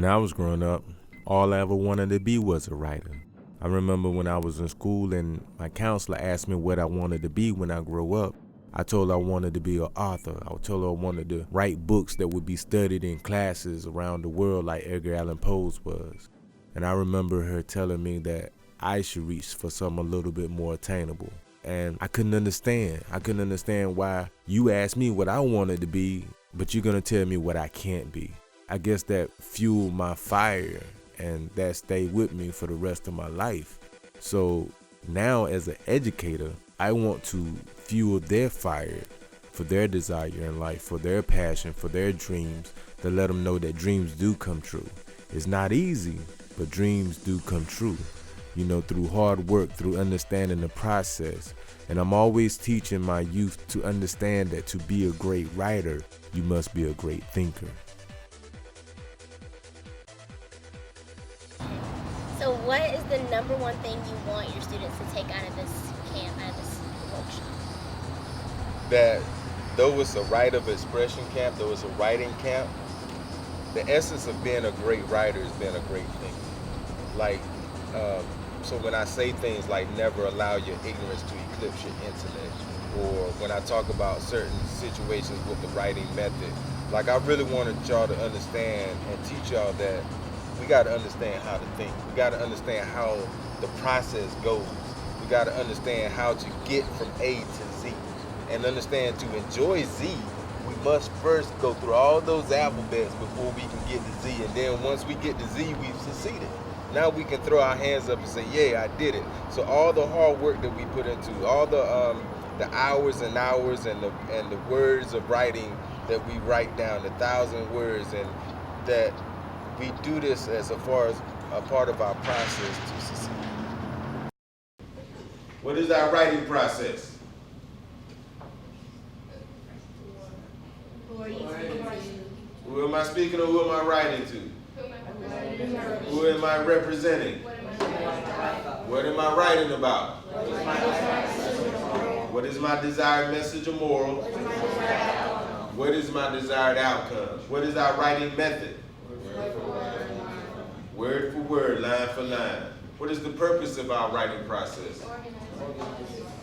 When I was growing up, all I ever wanted to be was a writer. I remember when I was in school and my counselor asked me what I wanted to be when I grow up. I told her I wanted to be an author. I told her I wanted to write books that would be studied in classes around the world like Edgar Allan Poe's was. And I remember her telling me that I should reach for something a little bit more attainable. And I couldn't understand. I couldn't understand why you asked me what I wanted to be, but you're gonna tell me what I can't be. I guess that fueled my fire and that stayed with me for the rest of my life. So now as an educator, I want to fuel their fire for their desire in life, for their passion, for their dreams, to let them know that dreams do come true. It's not easy, but dreams do come true, through hard work, through understanding the process. And I'm always teaching my youth to understand that to be a great writer, you must be a great thinker. So what is the number one thing you want your students to take out of this camp, out of this workshop? That though it's a right of expression camp, though it's a writing camp, the essence of being a great writer is being a great thinker. So when I say things like never allow your ignorance to eclipse your intellect, or when I talk about certain situations with the writing method, I really wanted y'all to understand and teach y'all that we got to understand how to think. We got to understand how the process goes. We got to understand how to get from A to Z. And understand to enjoy Z, we must first go through all those alphabets before we can get to Z. And then once we get to Z, we've succeeded. Now we can throw our hands up and say, yeah, I did it. So all the hard work that we put into, all the hours and hours and the words of writing that we write down, 1,000 words, and that we do this as far as a part of our process to succeed. What is our writing process? Who am I speaking or who am I writing to? Who am I representing? What am I writing about? What is my desired message or moral? What is my desired outcome? What is our writing method? Word for word, line for line. What is the purpose of our writing process?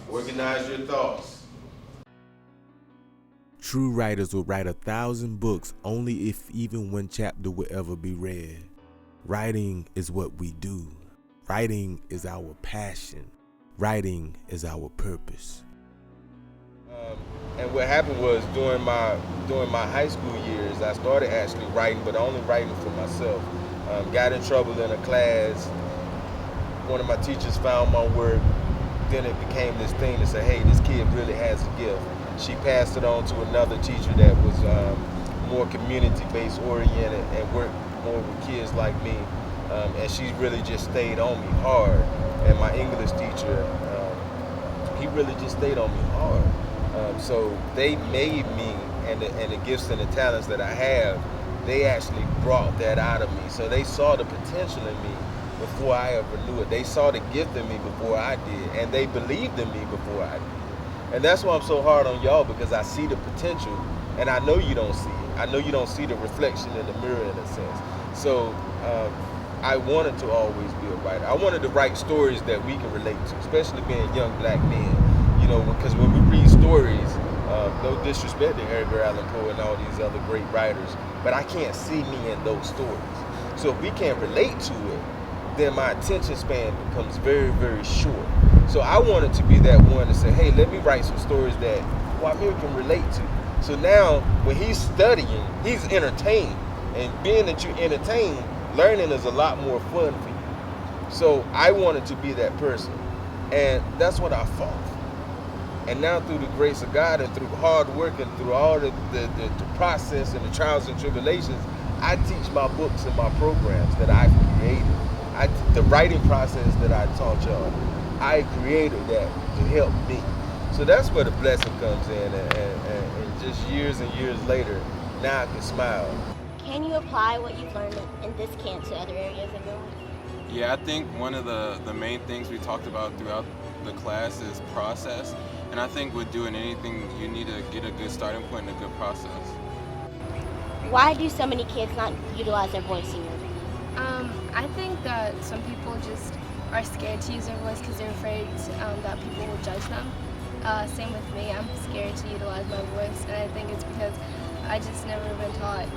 Organize your thoughts. True writers will write 1,000 books only if even one chapter will ever be read. Writing is what we do. Writing is our passion. Writing is our purpose. And what happened was during my high school years, I started actually writing, but only writing for myself. Got in trouble in a class. One of my teachers found my work. Then it became this thing to say, hey, this kid really has a gift. She passed it on to another teacher that was more community-based oriented and worked more with kids like me. And she really just stayed on me hard. And my English teacher, he really just stayed on me hard. So they made me, and the gifts and the talents that I have, they actually brought that out of me. So they saw the potential in me before I ever knew it. They saw the gift in me before I did, and they believed in me before I did. And that's why I'm so hard on y'all, because I see the potential, and I know you don't see it. I know you don't see the reflection in the mirror in a sense. So I wanted to always be a writer. I wanted to write stories that we can relate to, especially being young black men. Because when we read stories, no disrespect to Edgar Allan Poe and all these other great writers, but I can't see me in those stories. So if we can't relate to it, then my attention span becomes very, very short. So I wanted to be that one to say, hey, let me write some stories that Wamir can relate to. So now when he's studying, he's entertained. And being that you're entertained, learning is a lot more fun for you. So I wanted to be that person. And that's what I fought. And now through the grace of God and through hard work and through all the process and the trials and tribulations, I teach my books and my programs that I've created. The writing process that I taught y'all, I created that to help me. So that's where the blessing comes in, and just years and years later, now I can smile. Can you apply what you've learned in this camp to other areas of your life? Yeah, I think one of the main things we talked about throughout the class is process. And I think with doing anything, you need to get a good starting point and a good process. Why do so many kids not utilize their voice in your opinion? I think that some people just are scared to use their voice because they're afraid that people will judge them. Same with me. I'm scared to utilize my voice, and I think it's because I just never been taught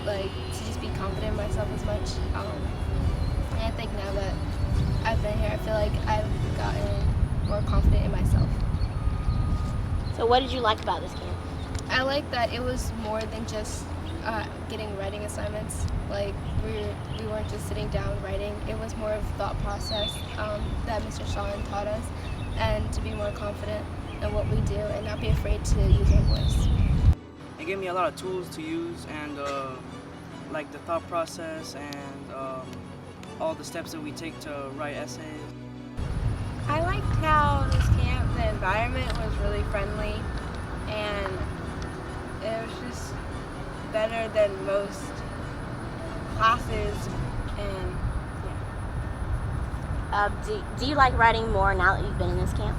to just be confident in myself as much. And I think now that I've been here, I feel like I've gotten more confident in myself. So what did you like about this camp? I like that it was more than just getting writing assignments. Like we weren't just sitting down writing. It was more of thought process that Mr. Sean taught us, and to be more confident in what we do and not be afraid to use our voice. It gave me a lot of tools to use, and like the thought process and all the steps that we take to write essays. I liked how this camp, the environment was really friendly, and it was just better than most classes. And Do you like writing more now that you've been in this camp?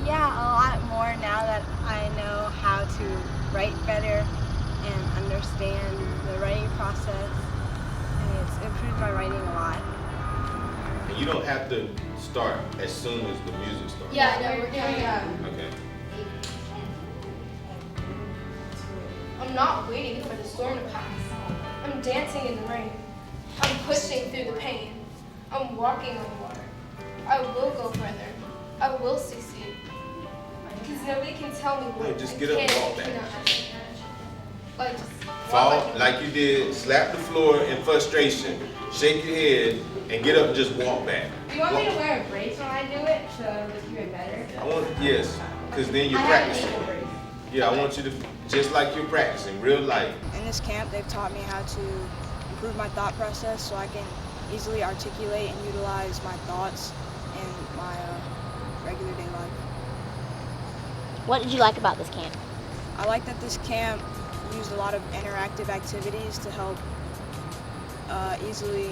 yeah, a lot more now that I know how to write better and understand the writing process, and it's improved my writing a lot. And you don't have to start as soon as the music starts. Yeah, no, we're doing Okay. I'm not waiting for the storm to pass. I'm dancing in the rain. I'm pushing through the pain. I'm walking on water. I will go further. I will succeed. Because nobody can tell me what Just I get up and can walk or back. cannot have. Like, just Fall walk like you did, slap the floor in frustration, shake your head, and get up and just walk back. Do you want me to wear a brace when I do it to keep it better? Yes, because then you're I have an practicing. ankle brace. Yeah, I want you to, just like you're practicing, real life. In this camp, they've taught me how to improve my thought process so I can easily articulate and utilize my thoughts in my regular day life. What did you like about this camp? I like that this camp used a lot of interactive activities to help easily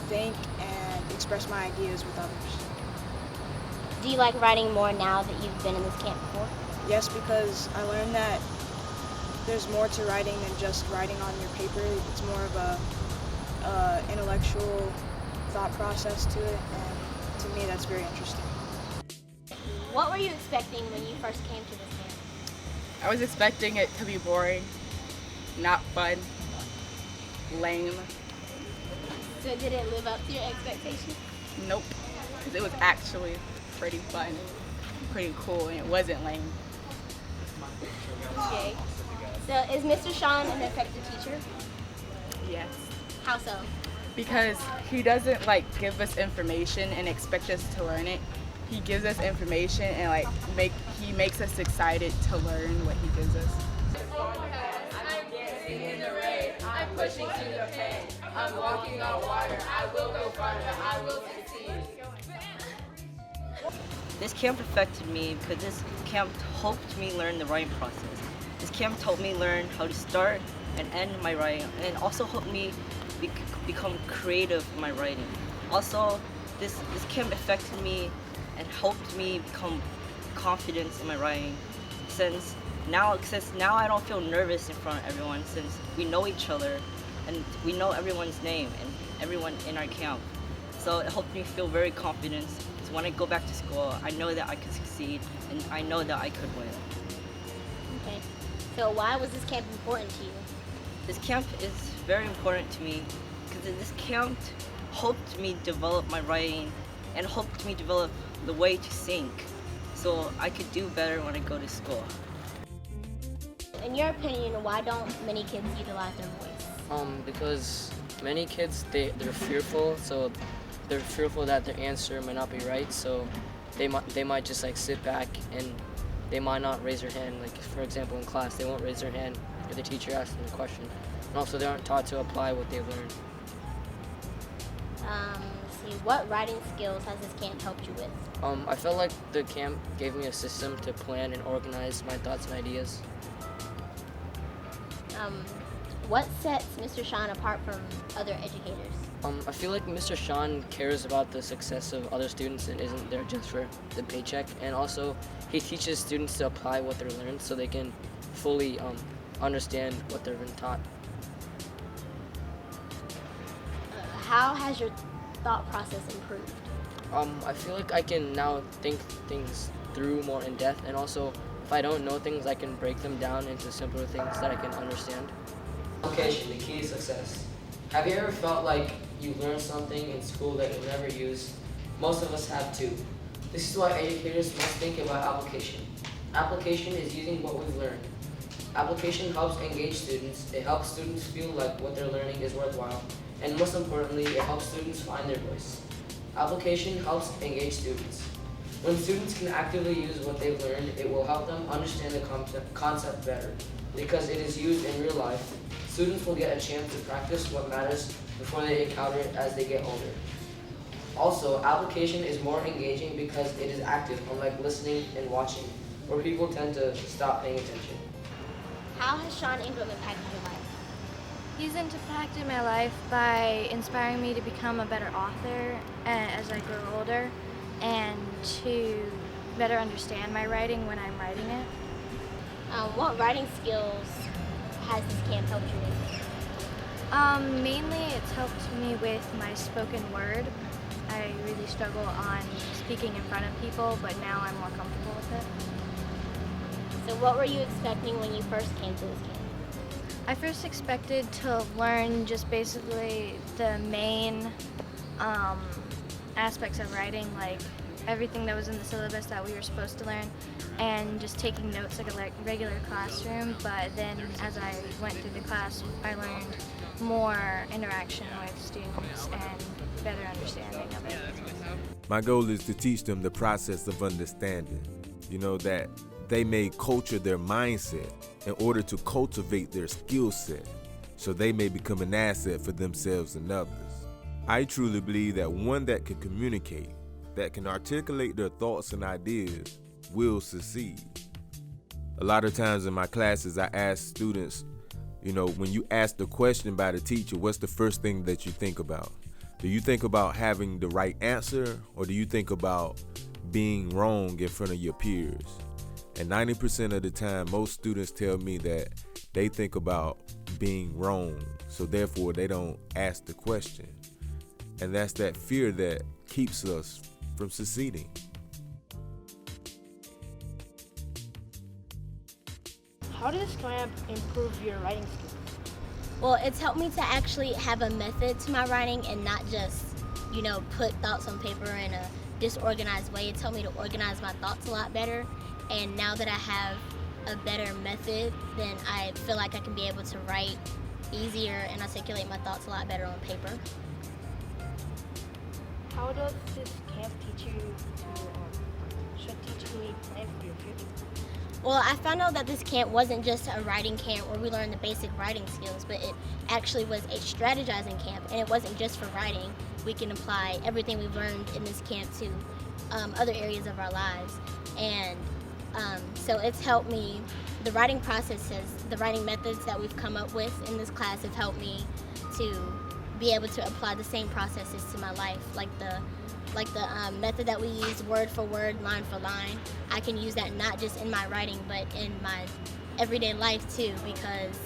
think and express my ideas with others. Do you like writing more now that you've been in this camp before? Yes, because I learned that there's more to writing than just writing on your paper. It's more of a intellectual thought process to it, and to me that's very interesting. What were you expecting when you first came to this camp? I was expecting it to be boring, not fun, lame. So did it live up to your expectations? Nope. 'Cause it was actually pretty fun, pretty cool, and it wasn't lame. Okay. So is Mr. Sean an effective teacher? Yes. How so? Because he doesn't give us information and expect us to learn it. He gives us information and he makes us excited to learn what he gives us. I'm dancing in the rain. I'm pushing through the pain. I'm walking on water. I will go farther. I will succeed. This camp affected me because this camp helped me learn the writing process. This camp helped me learn how to start and end my writing, and also helped me become creative in my writing. Also, this camp affected me and helped me become confident in my writing. Since now I don't feel nervous in front of everyone, since we know each other and we know everyone's name and everyone in our camp. So it helped me feel very confident. So when I go back to school, I know that I could succeed and I know that I could win. Okay. So why was this camp important to you? This camp is very important to me because this camp helped me develop my writing and helped me develop the way to think so I could do better when I go to school. In your opinion, why don't many kids utilize their voice? Because many kids, they're fearful, so they're fearful that their answer might not be right, so they might just sit back and they might not raise their hand. For example, in class, they won't raise their hand if the teacher asks them a question. And also, they aren't taught to apply what they've learned. Let's see, what writing skills has this camp helped you with? I felt like the camp gave me a system to plan and organize my thoughts and ideas. What sets Mr. Sean apart from other educators? I feel like Mr. Sean cares about the success of other students and isn't there just for the paycheck. And also, he teaches students to apply what they're learned so they can fully understand what they've been taught. How has your thought process improved? I feel like I can now think things through more in depth, and also if I don't know things, I can break them down into simpler things that I can understand. Application, the key to success. Have you ever felt like you learned something in school that you'll never use? Most of us have too. This is why educators must think about application. Application is using what we've learned. Application helps engage students. It helps students feel like what they're learning is worthwhile. And most importantly, it helps students find their voice. Application helps engage students. When students can actively use what they've learned, it will help them understand the concept better. Because it is used in real life, students will get a chance to practice what matters before they encounter it as they get older. Also, application is more engaging because it is active, unlike listening and watching, where people tend to stop paying attention. How has Sean Ingram impacted your life? He's impacted my life by inspiring me to become a better author as I grow older, and to better understand my writing when I'm writing it. What writing skills has this camp helped you with? Mainly it's helped me with my spoken word. I really struggle on speaking in front of people, but now I'm more comfortable with it. So what were you expecting when you first came to this camp? I first expected to learn just basically the main aspects of writing, like everything that was in the syllabus that we were supposed to learn, and just taking notes like a regular classroom. But then as I went through the class, I learned more interaction with students and better understanding of it. My goal is to teach them the process of understanding, that they may culture their mindset in order to cultivate their skill set so they may become an asset for themselves and others. I truly believe that one that can communicate, that can articulate their thoughts and ideas, will succeed. A lot of times in my classes, I ask students, when you ask the question by the teacher, what's the first thing that you think about? Do you think about having the right answer, or do you think about being wrong in front of your peers? And 90% of the time, most students tell me that they think about being wrong, so therefore they don't ask the question. And that's that fear that keeps us from succeeding. How does this camp improve your writing skills? Well, it's helped me to actually have a method to my writing and not just, put thoughts on paper in a disorganized way. It's helped me to organize my thoughts a lot better. And now that I have a better method, then I feel like I can be able to write easier and articulate my thoughts a lot better on paper. How does this camp teach you to strategically plan for your future? Well, I found out that this camp wasn't just a writing camp where we learned the basic writing skills, but it actually was a strategizing camp, and it wasn't just for writing. We can apply everything we've learned in this camp to other areas of our lives. And so it's helped me, the writing processes, the writing methods that we've come up with in this class have helped me to be able to apply the same processes to my life, like the method that we use, word for word, line for line. I can use that not just in my writing, but in my everyday life too, because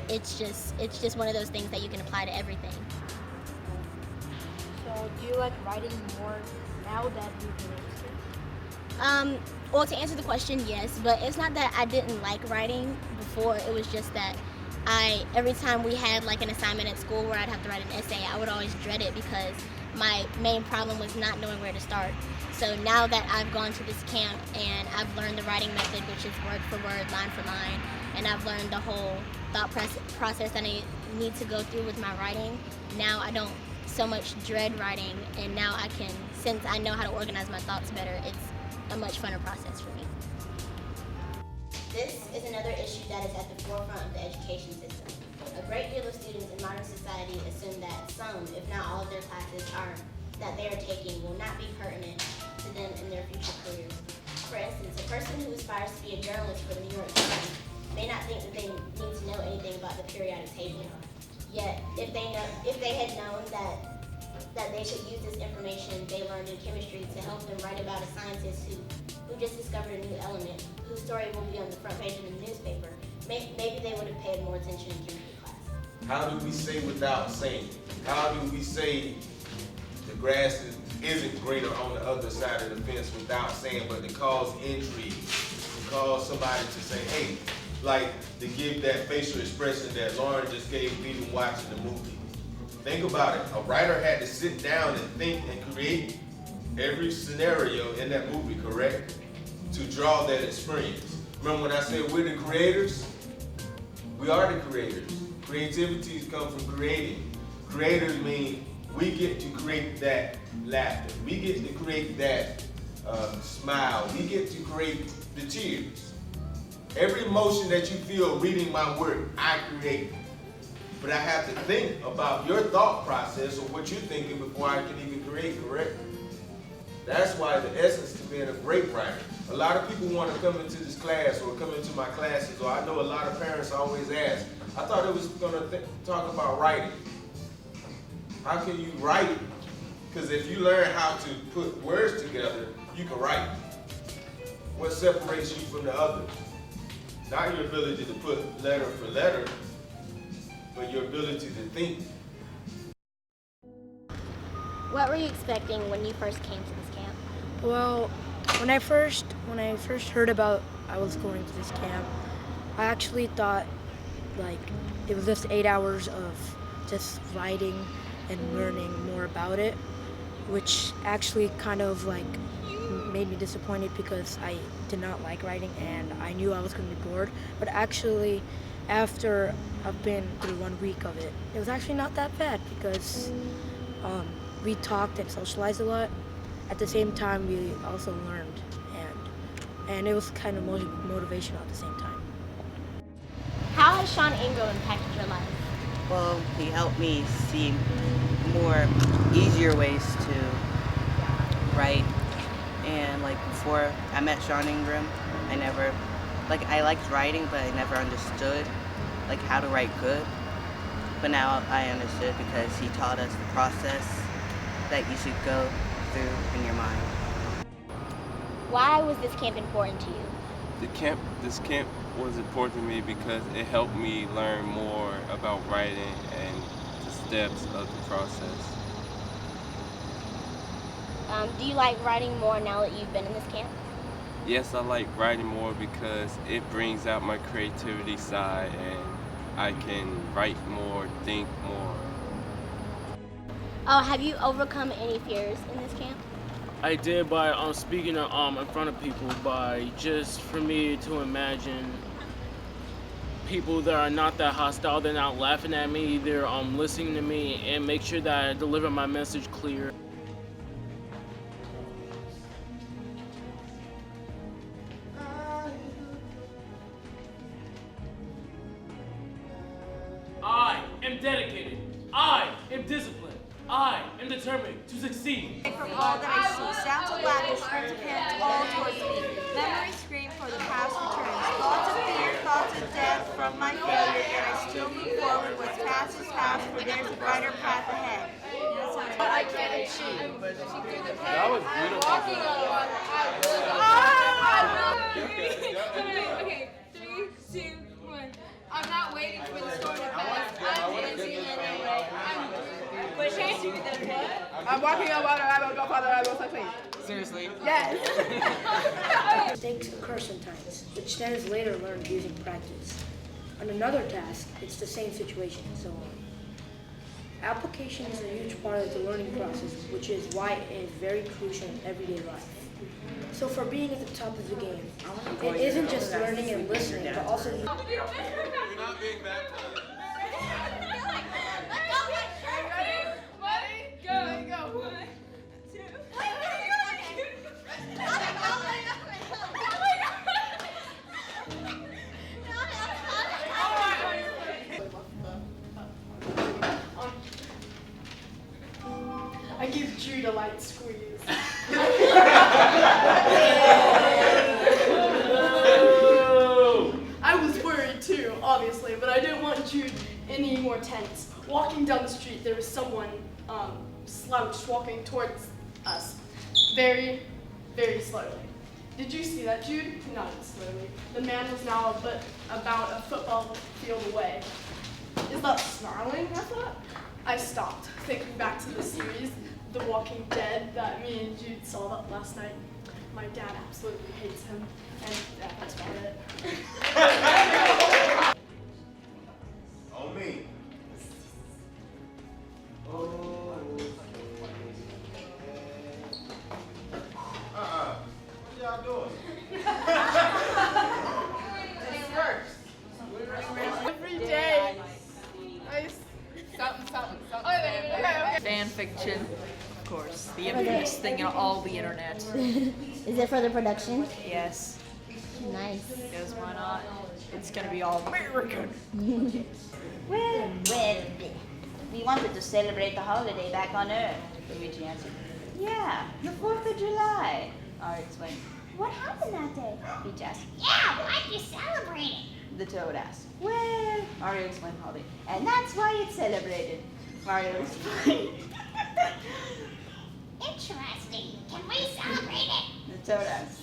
it's just one of those things that you can apply to everything. So do you like writing more now that you've been able to? Well, to answer the question, yes, but it's not that I didn't like writing before. It was just that every time we had like an assignment at school where I'd have to write an essay, I would always dread it because my main problem was not knowing where to start. So now that I've gone to this camp and I've learned the writing method, which is word for word, line for line, and I've learned the whole thought process that I need to go through with my writing, now I don't so much dread writing, and now I can, since I know how to organize my thoughts better, it's a much funner process for me. This is another issue that is at the forefront of the education system. A great deal of students in modern society assume that some, if not all of their classes that they are taking will not be pertinent to them in their future careers. For instance, a person who aspires to be a journalist for the New York Times may not think that they need to know anything about the periodic table. Yet, if they had known that they should use this information they learned in chemistry to help them write about a scientist who just discovered a new element, whose story will be on the front page of the newspaper, maybe they would have paid more attention in chemistry class. How do we say without saying? How do we say the grass isn't greener on the other side of the fence without saying, but to cause intrigue, to cause somebody to say, hey, like to give that facial expression that Lauren just gave me watching the movie. Think about it. A writer had to sit down and think and create every scenario in that movie, correct? To draw that experience. Remember when I said we're the creators? We are the creators. Creativity comes from creating. Creators mean we get to create that laughter. We get to create that smile. We get to create the tears. Every emotion that you feel reading my work, I create. But I have to think about your thought process or what you're thinking before I can even create, correct? That's why the essence to being a great writer. A lot of people want to come into this class or come into my classes, or I know a lot of parents always ask, I thought it was going to talk about writing. How can you write? Because if you learn how to put words together, you can write. What separates you from the others? Not your ability to put letter for letter, but your ability to think. What were you expecting when you first came to this camp? Well, when I first heard about I was going to this camp, I actually thought like it was just 8 hours of just writing and learning more about it, which actually kind of like made me disappointed because I did not like writing and I knew I was going to be bored. But actually, after I've been through 1 week of it, it was actually not that bad because we talked and socialized a lot. At the same time, we also learned, and it was kind of motivational at the same time. How has Sean Ingram impacted your life? Well, he helped me see more easier ways to write. And like before I met Sean Ingram, I liked writing, but I never understood like how to write good. But now I understood because he taught us the process that you should go through in your mind. Why was this camp important to you? This camp was important to me because it helped me learn more about writing and the steps of the process. Do you like writing more now that you've been in this camp? Yes, I like writing more because it brings out my creativity side and I can write more, think more. Oh, have you overcome any fears in this camp? I did by speaking in front of people, by just for me to imagine people that are not that hostile, they're not laughing at me, they're listening to me, and make sure that I deliver my message clear. I am dedicated. I am disciplined. I am determined to succeed. From all that I see, sounds of laughter spring to hands all towards me. Memories scream for the past returns. Thoughts of fear, thoughts of death from my failure, yet I still move forward. What's past is past, for there's a brighter path ahead. What I can achieve. That was beautiful. Okay, 3, 2, 1. I'm not waiting for the storm to pass. I'm dancing anyway. I'm walking on water. I will go farther. I will stay clean. Seriously? Yes. Mistakes occur sometimes, which students later learn using practice. On another task, it's the same situation and so on. Application is a huge part of the learning process, which is why it is very crucial in everyday life. So for being at the top of the game, it isn't just learning and listening, but also... You're not being baptized. I give Jude a light squeeze. I was worried too, obviously, but I didn't want Jude any more tense. Walking down the street, there was someone slouched walking towards us, very, very slowly. Did you see that, Jude? Not slowly. The man was now about a football field away. Is that snarling, I thought? I stopped, thinking back to the series, The Walking Dead, that me and Jude saw that last night. My dad absolutely hates him, and that's about it. On me. What y'all doing? Every day. Fan fiction, of course. The infamous thing on all the internet. Is it for the production? Yes. Nice. Because why not? It's gonna be all American. Well, we wanted to celebrate the holiday back on Earth. Luigi answered, yeah, the 4th of July. Ari explained, what happened that day? Peach asked, yeah, why'd you celebrate it? The Toad asked, well, Mario explained the holiday, and that's why it's celebrated. Mario explained. Interesting. Can we celebrate it? The Toad asked,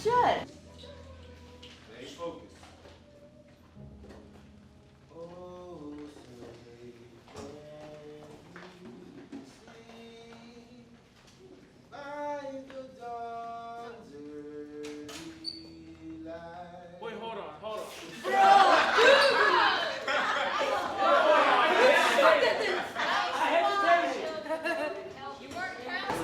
sure. Stay focused. Wait, hold on.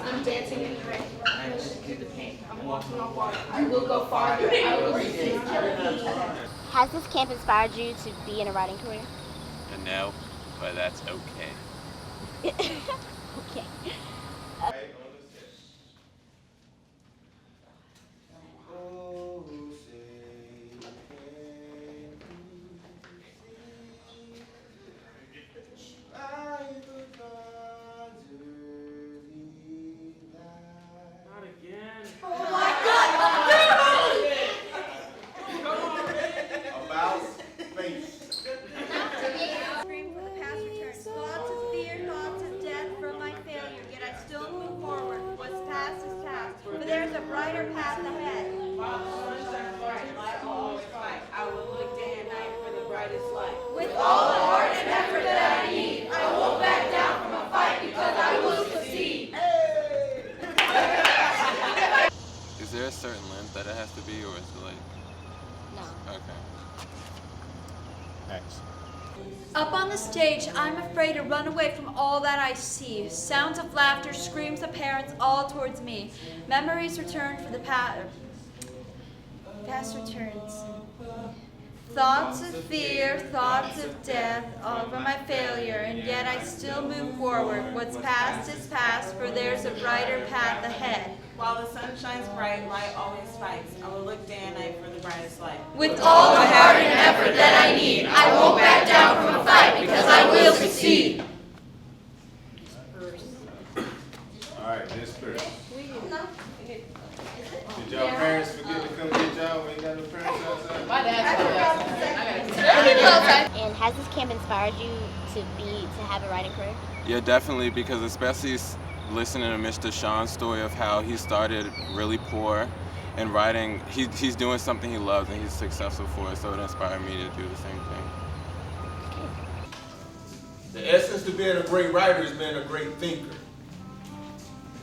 I'm dancing in the rain. I'm pushing through the pain. I'm walking on water. I will go farther. I will receive killing each other. Has this camp inspired you to be in a writing career? No, but that's okay. Okay. Not again. Oh my God! About face. Scream for the past returns. Thoughts of fear, thoughts of death from my failure, yet I still move forward. What's past is past, for there's a brighter path ahead. While the sun shines bright, light will always fight. I will look day and night for the brightest light. With all the heart and effort that I need, I won't back down from a fight because I will succeed. Is there a certain length that it has to be, or is it like? No. Okay. Action. Up on the stage, I'm afraid to run away from all that I see. Sounds of laughter, screams of parents, all towards me. Memories return for the past returns. Thoughts of fear, thoughts of death, over my failure, and yet I still move forward. What's past is past, for there's a brighter path ahead. While the sun shines bright, light always fights. I will look day and night for the brightest light. With all the heart and effort that I need, I won't back down from a fight because I will succeed. All right, disperse. Did y'all parents forget to come get y'all when you got no parents outside? My And has this camp inspired you to have a writing career? Yeah, definitely, because especially listening to Mr. Sean's story of how he started really poor and writing, he's doing something he loves and he's successful for it, so it inspired me to do the same thing. The essence to being a great writer is being a great thinker.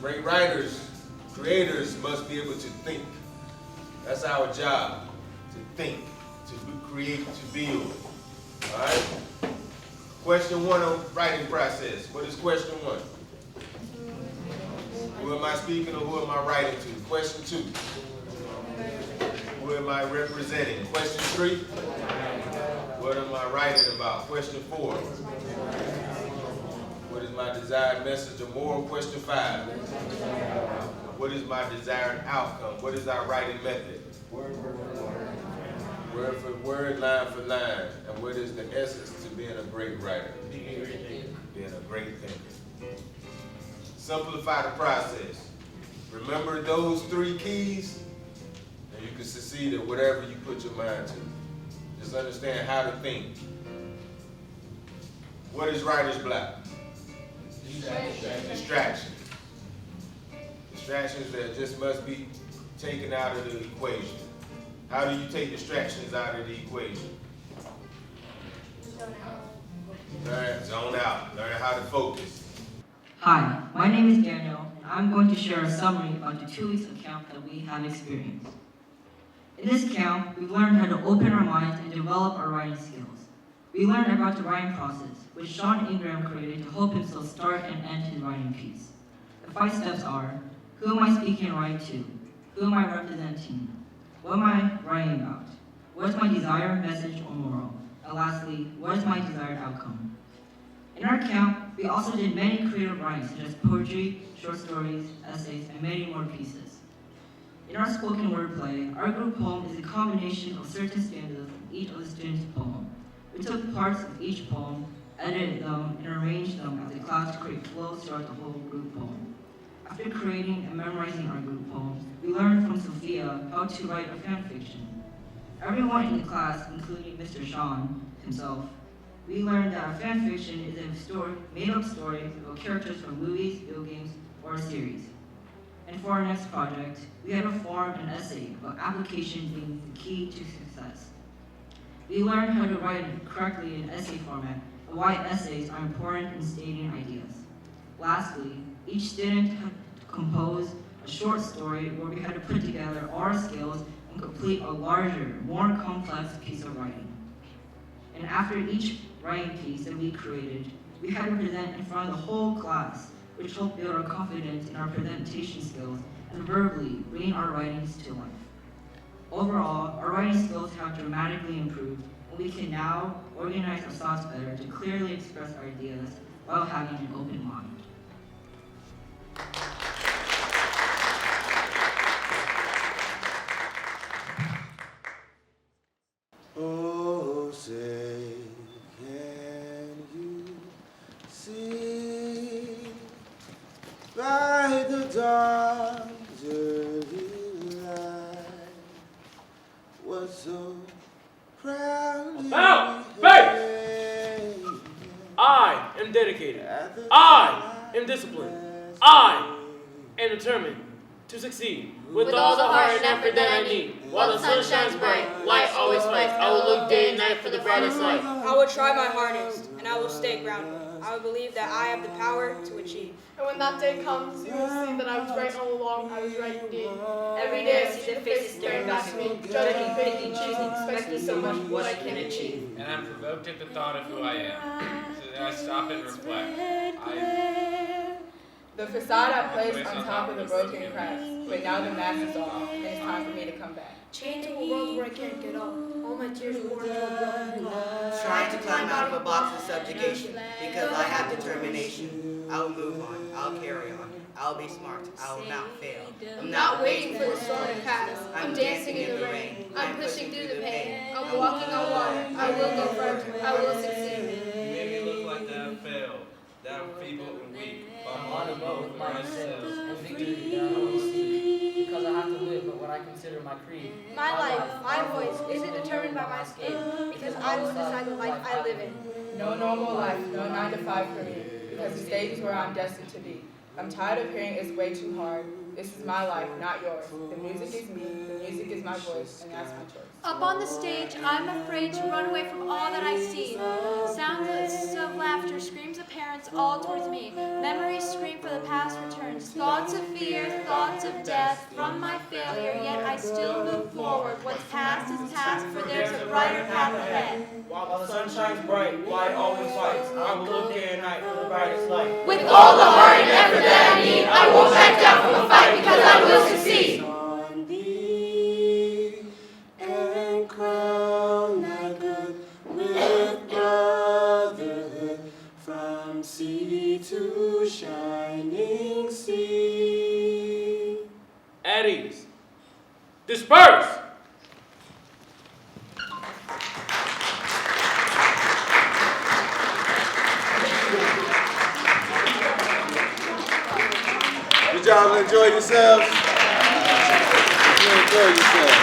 Great writers, creators must be able to think. That's our job, to think, to create, to build. All right? Question 1 on writing process. What is question 1? Who am I speaking or who am I writing to? Question 2. Who am I representing? Question 3. What am I writing about? Question 4. What is my desired message or moral? Question 5. What is my desired outcome? What is our writing method? Word for word, line for line. And what is the essence to being a great writer? Being a great thinker. Simplify the process. Remember those 3 keys, and you can succeed at whatever you put your mind to. Just understand how to think. What is writer's block? Distraction. Distractions that just must be taken out of the equation. How do you take distractions out of the equation? Zone out. Learn how to focus. Hi, my name is Daniel, and I'm going to share a summary about the 2 weeks of camp that we have experienced. In this camp, we've learned how to open our minds and develop our writing skills. We learned about the writing process, which Sean Ingram created to help himself start and end his writing piece. The 5 steps are: who am I speaking and writing to? Who am I representing? What am I writing about? What is my desired message or moral? And lastly, what is my desired outcome? In our camp, we also did many creative writing, such as poetry, short stories, essays, and many more pieces. In our spoken word play, our group poem is a combination of certain stanzas from each of the students' poem. We took parts of each poem, edited them, and arranged them as a class to create flows throughout the whole group poem. After creating and memorizing our group poems, we learned from Sophia how to write a fan fiction. Everyone in the class, including Mr. Sean himself, we learned that a fan fiction is a made-up story about characters from movies, video games, or a series. And for our next project, we had to form an essay about application being the key to success. We learned how to write correctly in essay format and why essays are important in stating ideas. Lastly, each student had to compose a short story where we had to put together our skills and complete a larger, more complex piece of writing. And after each writing piece that we created, we had to present in front of the whole class, which helped build our confidence in our presentation skills and verbally bring our writings to life. Overall, our writing skills have dramatically improved, and we can now organize our thoughts better to clearly express our ideas while having an open mind. Oh, say, can you see by the dawn's early light what so proudly About face! I am dedicated. I am disciplined. I am determined to succeed with all the heart and effort that I need. While the sun shines bright, light always fights. I will look day and night for the brightest light. I will try my hardest, and I will stay grounded. I will believe that I have the power to achieve. And when that day comes, you will see that I was right all along. I was right indeed. Every day I see their faces staring back at me, judging, picking, choosing, expecting so much of what I can achieve. And I'm provoked at the thought of who I am, so that I stop and reflect. The facade I placed on top of the broken cracks, but now the mask is off, and it's time for me to come back. Chained to a world where I can't get up. All my tears poured into a broken heart. Trying to climb out of a box of subjugation, because I have determination. I'll move on, I'll carry on, I'll be smart, I will not fail. I'm not waiting for the storm to pass. I'm dancing in the rain. I'm pushing through the pain. I'm walking on water. I will go further. I will succeed. Maybe it looks like that I failed, that I'm feeble and weak. I'm on a boat with my sins and victory that I only seek, because I have to live by what I consider my creed. My life, my voice, isn't determined by my skin, because I will decide the life I live in. No normal life, no 9 to 5 for me, because the stage is where I'm destined to be. I'm tired of hearing it's way too hard. This is my life, not yours. The music is me, the music is my voice, and that's my choice. Up on the stage, I'm afraid to run away from all that I see. Sounds of laughter, screams of parents all towards me. Memories scream for the past returns. Thoughts of fear, thoughts of death from my failure, yet I still move forward. What's past is past, for there's a brighter path ahead. While the sun shines bright, light always fights. I will look day and night for the brightest light. With all the heart and effort that I need, I won't back down from the fight, because I will succeed. On thee and crown thy good with brotherhood from sea to shining sea. At ease. Disperse! Did y'all enjoy yourselves? You enjoy yourselves.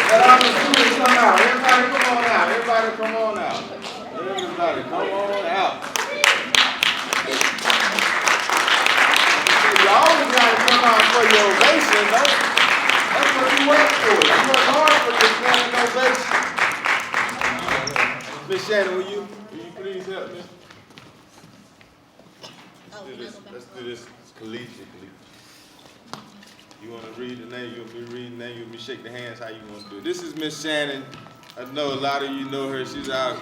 Let all the students come out. Everybody come on out. Everybody come on out. Everybody come on out. You always got to come out for your ovation, though. That's what you work for. You work hard for your standing ovation. Miss Shannon, will you please help me? Let's do this collegiately. You want to read the name? You want me to read the name? You want me to shake the hands? How you want to do it? This is Miss Shannon. I know a lot of you know her. She's our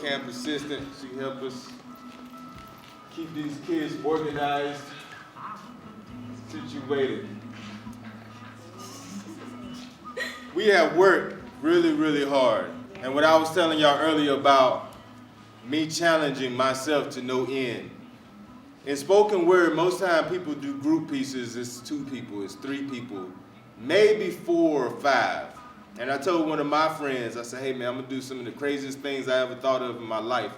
camp assistant. She helps us keep these kids organized, situated. We have worked really, really hard. And what I was telling y'all earlier about me challenging myself to no end. In spoken word, most time people do group pieces, it's 2 people, it's 3 people, maybe 4 or 5. And I told one of my friends, I said, hey man, I'm gonna do some of the craziest things I ever thought of in my life.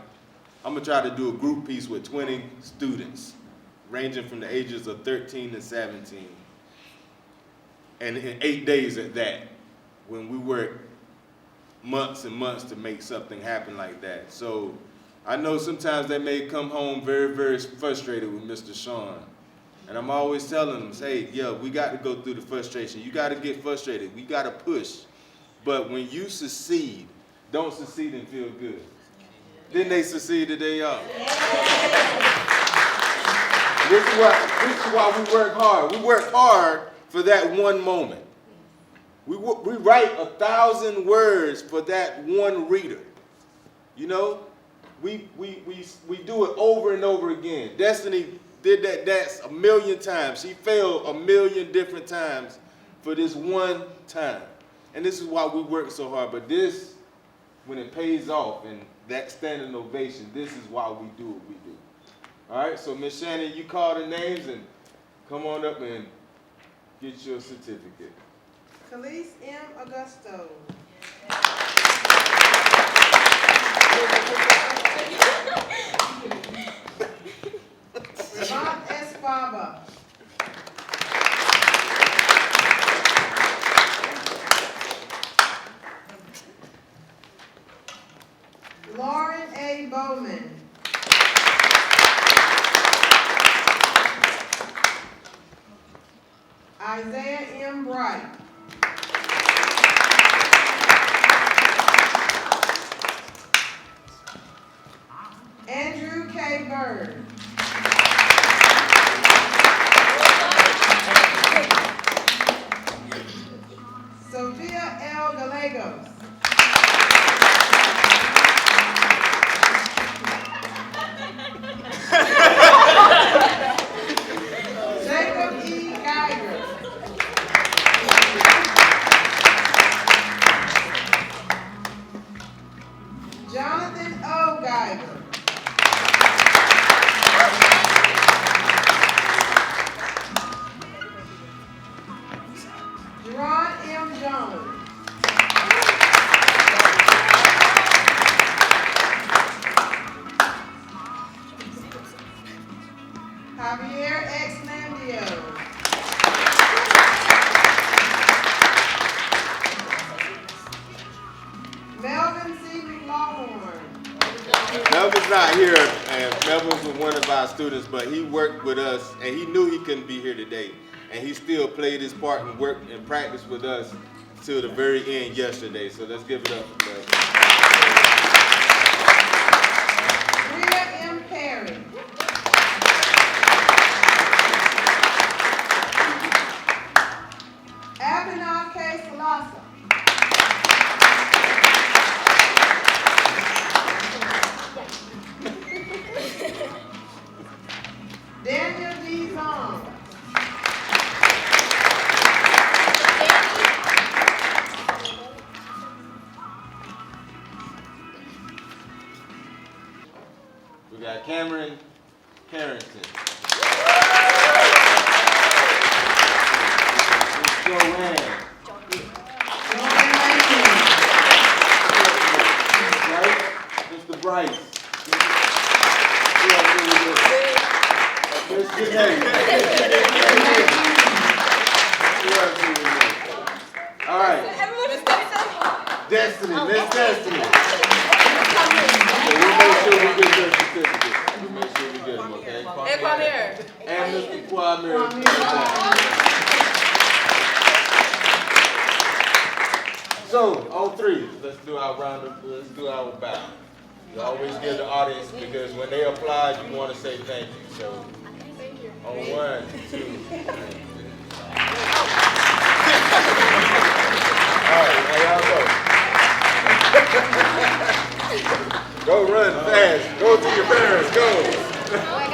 I'm gonna try to do a group piece with 20 students, ranging from the ages of 13 to 17. And in 8 days at that, when we worked months and months to make something happen like that. So I know sometimes they may come home very, very frustrated with Mr. Sean. And I'm always telling them, hey, yeah, we got to go through the frustration. You got to get frustrated. We got to push. But when you succeed, don't succeed and feel good. Didn't they succeed today, y'all? This is why we work hard. We work hard for that one moment. We write 1,000 words for that one reader. You know, we do it over and over again. Destiny did that dance 1,000,000 times. She failed 1,000,000 different times for this one time. And this is why we work so hard. But this, when it pays off and that standing ovation, this is why we do what we do. All right, so Miss Shannon, you call the names and come on up and get your certificate. Khalees M. Augusto. Ravant S. Faba. Lauren A. Bowman. Isaiah M. Bright. Andrew K. Bird. Sophia L. Gallegos. Jacob E. Geiger. Jonathan O. Geiger. Gerard M. Jones. Javier X. Landio. Melvin C. McLaughlin. Melvin's not here, and Melvin was one of our students, but he worked with us, and he knew he couldn't be here today. And he still played his part and worked and practiced with us till the very end yesterday. So let's give it up for Melvin. Rhea M. Perry. Abhinav K. Salasa. Daniel D. Zong. We got Cameron Carrington. Joanne. Mr. Bryce. Miss Janae. All right. Destiny, Miss Destiny. So we'll make sure we get your certificate. We'll make sure we get them, okay? And Kwame. And Mr. Kwame. So, on 3, let's do our round of, let's do our bow. You always give the audience, because when they applaud, you want to say thank you. So, on 1, 2, 3. All right, now y'all go. Go run fast. Go to your parents. Go.